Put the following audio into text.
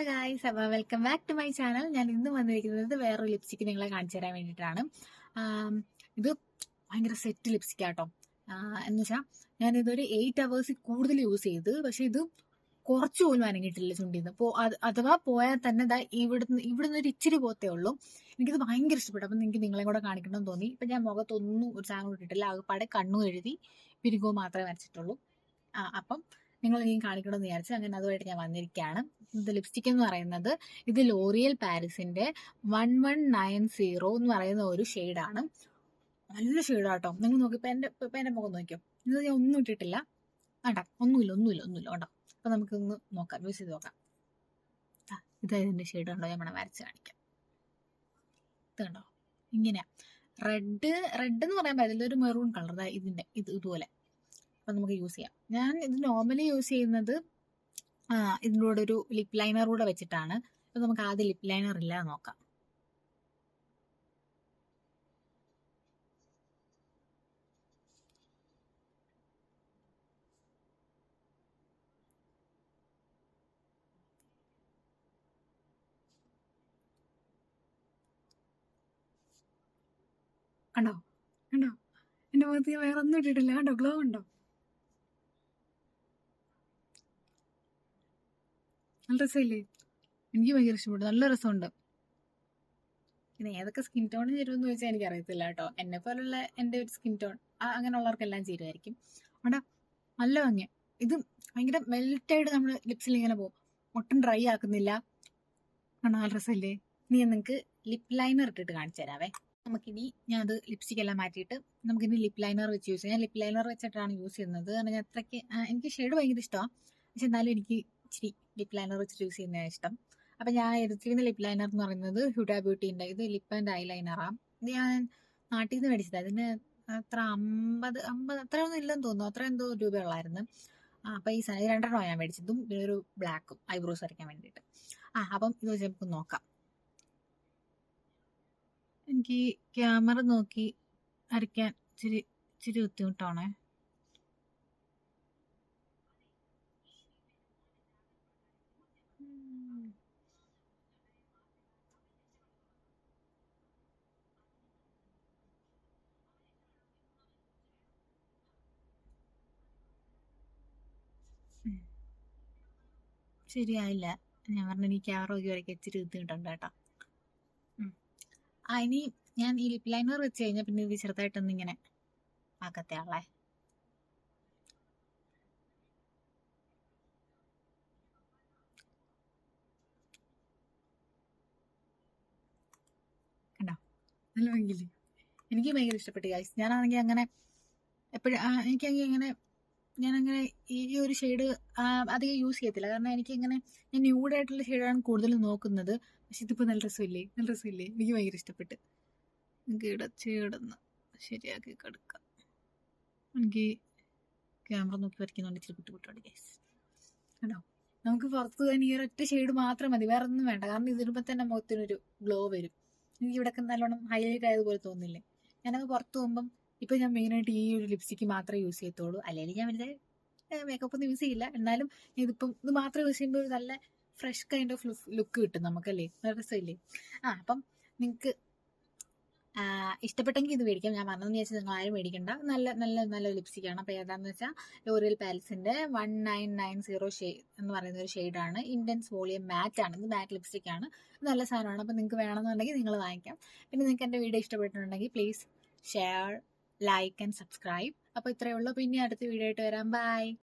Guys, അപ്പോൾ welcome back to my channel. ഞാൻ ഇന്ന് വന്നിരിക്കുന്നത് വേറൊരു ലിപ്സ്റ്റിക്ക് നിങ്ങളെ കാണിച്ചു തരാൻ വേണ്ടിയിട്ടാണ്. ഇത് ഭയങ്കര സെറ്റ് ലിപ്സ്റ്റിക് ആട്ടോ. എന്ന് വെച്ചാൽ ഞാനിതൊരു 8 hours കൂടുതൽ യൂസ് ചെയ്ത്, പക്ഷെ ഇത് കുറച്ച് പോലും അനങ്ങിയിട്ടില്ല ചുണ്ടിന്ന്. അഥവാ പോയാൽ തന്നെ ഇവിടുന്ന് ഒരു ഇച്ചിരി പോത്തേ ഉള്ളൂ. എനിക്കിത് ഭയങ്കര ഇഷ്ടപ്പെട്ടു. അപ്പം എനിക്ക് നിങ്ങളെ കൂടെ കാണിക്കണമെന്ന് തോന്നി. ഇപ്പം ഞാൻ മുഖത്തൊന്നും ഒരു സാധനം ഇട്ടിട്ടില്ല. ആകെപ്പാടെ കണ്ണു എഴുതി പിരികോ മാത്രമേ വരച്ചിട്ടുള്ളൂ. അപ്പം നിങ്ങൾ ഇനിയും കാണിക്കണമെന്ന് വിചാരിച്ചു. അങ്ങനെ അതുമായിട്ട് ഞാൻ വന്നിരിക്കുകയാണ്. ഇത് ലിപ്സ്റ്റിക് എന്ന് പറയുന്നത് ഇത് ലോറിയൽ പാരീസിന്റെ 1190 എന്ന് പറയുന്ന ഒരു ഷെയ്ഡാണ്. നല്ല ഷെയ്ഡാട്ടോ. നിങ്ങൾ നോക്കി ഇപ്പൊ എന്റെ മുഖം നോക്കിയോ. ഇത് ഞാൻ ഒന്നും ഇട്ടിട്ടില്ല. വേണ്ട, ഒന്നുമില്ല കേട്ടോ. അപ്പൊ നമുക്കൊന്ന് നോക്കാം, യൂസ് ചെയ്ത് നോക്കാം. ഇതാ ഇതിന്റെ ഷെയ്ഡ് കണ്ടോ, ഞാൻ വരച്ച് കാണിക്കാം. ഇത് കണ്ടോ, ഇങ്ങനെയാ. റെഡ് എന്ന് പറയാൻ പറ്റില്ല, ഒരു മെറൂൺ കളർ ഇതുപോലെ. അപ്പൊ നമുക്ക് യൂസ് ചെയ്യാം. ഞാൻ ഇത് നോർമലി യൂസ് ചെയ്യുന്നത് ഇതിൻ്റെ കൂടെ ഒരു ലിപ് ലൈനർ കൂടെ വെച്ചിട്ടാണ്. അപ്പൊ നമുക്ക് ആദ്യം ലിപ് ലൈനർ ഇല്ല നോക്കാം. കണ്ടോ കണ്ടോ, എന്റെ മുഖത്ത് ഞാൻ വേറെ ഒന്നും ഇട്ടിട്ടില്ല. കണ്ടോ, ഗ്ലോ ഉണ്ടോ? നല്ല രസമില്ലേ? എനിക്ക് ഭയങ്കര ഇഷ്ടപ്പെട്ടു, നല്ല രസമുണ്ട്. പിന്നെ ഏതൊക്കെ സ്കിൻ ടോൺ ചേരുമെന്ന് ചോദിച്ചാൽ എനിക്ക് അറിയത്തില്ല കേട്ടോ. എന്നെ പോലുള്ള എൻ്റെ ഒരു സ്കിൻ ടോൺ അങ്ങനെയുള്ളവർക്കെല്ലാം ചേരുമായിരിക്കും. അവിടെ നല്ല ഭംഗി. ഇത് ഭയങ്കര മെൽറ്റായിട്ട് നമ്മുടെ ലിപ്സിൽ ഇങ്ങനെ പോകും, ഒട്ടും ഡ്രൈ ആക്കുന്നില്ല. കണ്ടോ, നല്ല രസമില്ലേ? ഇനി നിങ്ങൾക്ക് ലിപ് ലൈനർ ഇട്ടിട്ട് കാണിച്ചു തരാവേ. നമുക്കിനി ഞാൻ അത് ലിപ്സ്റ്റിക് എല്ലാം മാറ്റിയിട്ട് നമുക്കിനി ലിപ് ലൈനർ വെച്ച് യൂസ് ചെയ്യാം. ഞാൻ ലിപ് ലൈനർ വെച്ചിട്ടാണ് യൂസ് ചെയ്യുന്നത്. കാരണം ഞാൻ അത്രയ്ക്ക് എനിക്ക് ഷെയ്ഡ് ഭയങ്കര ഇഷ്ടമാണ്. പക്ഷെ എന്നാലും എനിക്ക് ഇച്ചിരി ലിപ് ലൈനർ വെച്ചിട്ട് യൂസ് ചെയ്യുന്നതാണ് ഇഷ്ടം. അപ്പം ഞാൻ എടുത്തിരിക്കുന്ന ലിപ് ലൈനർ എന്ന് പറയുന്നത് ഹ്യൂഡ ബ്യൂട്ടീൻ്റെ ഇത് ലിപ്പ് ആൻഡ് ഐ ലൈനറാണ്. ഇത് ഞാൻ നാട്ടിൽ നിന്ന് മേടിച്ചത്. അതിന് അത്ര 50 അത്രയൊന്നും ഇല്ലെന്ന് തോന്നുന്നു, അത്ര എന്തോ രൂപയുള്ളായിരുന്നു. അപ്പം ഈ സാധനം 2 ഞാൻ മേടിച്ചതും പിന്നെ ഒരു ബ്ലാക്കും ഐബ്രോസ് വരയ്ക്കാൻ വേണ്ടിയിട്ട്. അപ്പം ഇത് വെച്ച് നമുക്ക് നോക്കാം. എനിക്ക് ക്യാമറ നോക്കി വരയ്ക്കാൻ ഇച്ചിരി ബുദ്ധിമുട്ടാണേ. ശരിയായില്ല. ഞാൻ പറഞ്ഞു എനിക്ക് ക്യാമറ നോക്കി വരയ്ക്കാൻ ഇച്ചിരി ബുദ്ധിമുട്ടുണ്ട് കേട്ടോ. ഇനി ഞാൻ ഈ ലിപ് ലൈനർ വെച്ച് കഴിഞ്ഞാൽ പിന്നെ ഇത് ചെറുതായിട്ടൊന്നും ഇങ്ങനെ ആക്കത്തേ ആളെ. കണ്ടോ, നല്ല ഭംഗിയില്ലേ? എനിക്ക് ഭയങ്കര ഇഷ്ടപ്പെട്ടു ഗൈസ്. ഞാനാണെങ്കിൽ അങ്ങനെ എപ്പോഴും എനിക്കാണെങ്കിൽ ഇങ്ങനെ ഞാനങ്ങനെ ഈ ഒരു ഷെയ്ഡ് അധികം യൂസ് ചെയ്യത്തില്ല. കാരണം എനിക്കിങ്ങനെ ഞാൻ ന്യൂഡായിട്ടുള്ള ഷെയ്ഡാണ് കൂടുതലും നോക്കുന്നത്. പക്ഷെ ഇതിപ്പോൾ നല്ല രസമില്ലേ? എനിക്ക് ഭയങ്കര ഇഷ്ടപ്പെട്ട്. എനിക്ക് ഇടന്ന് ശരിയാക്കി കൊടുക്കാം. എനിക്ക് ക്യാമറ നോക്കി വരയ്ക്കുന്നുണ്ട് ഇച്ചിരി ബുദ്ധിമുട്ടുണ്ട് ഗൈസ്. കണ്ടോ, നമുക്ക് പുറത്ത് തന്നെ ഈ ഒരൊറ്റ ഷെയ്ഡ് മാത്രം മതി, വേറെ ഒന്നും വേണ്ട. കാരണം ഇതിടുമ്പോൾ തന്നെ മുഖത്തിനൊരു ഗ്ലോ വരും. എനിക്ക് ഇവിടെ നല്ലോണം ഹൈലൈറ്റ് ആയതുപോലെ തോന്നില്ലേ? ഞാനത് പുറത്ത് പോകുമ്പം ഇപ്പം ഞാൻ മെയിനായിട്ട് ഈ ഒരു ലിപ്സ്റ്റിക്ക് മാത്രമേ യൂസ് ചെയ്യത്തുള്ളൂ. അല്ലെങ്കിൽ ഞാൻ വലുതെ മേക്കപ്പ് ഒന്നും യൂസ് ചെയ്യില്ല. എന്നാലും ഇത് മാത്രം യൂസ് ചെയ്യുമ്പോൾ ഒരു നല്ല ഫ്രഷ് കൈൻഡ് ഓഫ് ലുക്ക് കിട്ടും നമുക്കല്ലേ? നല്ല രസമില്ലേ? അപ്പം നിങ്ങൾക്ക് ഇഷ്ടപ്പെട്ടെങ്കിൽ ഇത് മേടിക്കാം. ഞാൻ പറഞ്ഞതെന്ന് വെച്ചാൽ നിങ്ങൾ ആരും മേടിക്കണ്ട. നല്ല നല്ല നല്ല ലിപ്സ്റ്റിക്കാണ്. അപ്പോൾ ഏതാണെന്ന് വെച്ചാൽ ലോറിയൽ പാരീസിൻ്റെ 1990 എന്ന് പറയുന്ന ഒരു ഷെയ്ഡാണ്. ഇൻറ്റൻസ് വോളിയം മാറ്റ് ആണ്. ഇത് മാറ്റ് ലിപ്സ്റ്റിക് ആണ്. നല്ല സാധനമാണ്. അപ്പോൾ നിങ്ങൾക്ക് വേണമെന്നുണ്ടെങ്കിൽ നിങ്ങൾ വാങ്ങിക്കാം. പിന്നെ നിങ്ങൾക്ക് എൻ്റെ വീഡിയോ ഇഷ്ടപ്പെട്ടിട്ടുണ്ടെങ്കിൽ please share, like and subscribe. അപ്പോൾ ഇത്രയേ ഉള്ളൂ. പിന്നെ അടുത്ത വീഡിയോ ആയിട്ട് വരാം. ബൈ.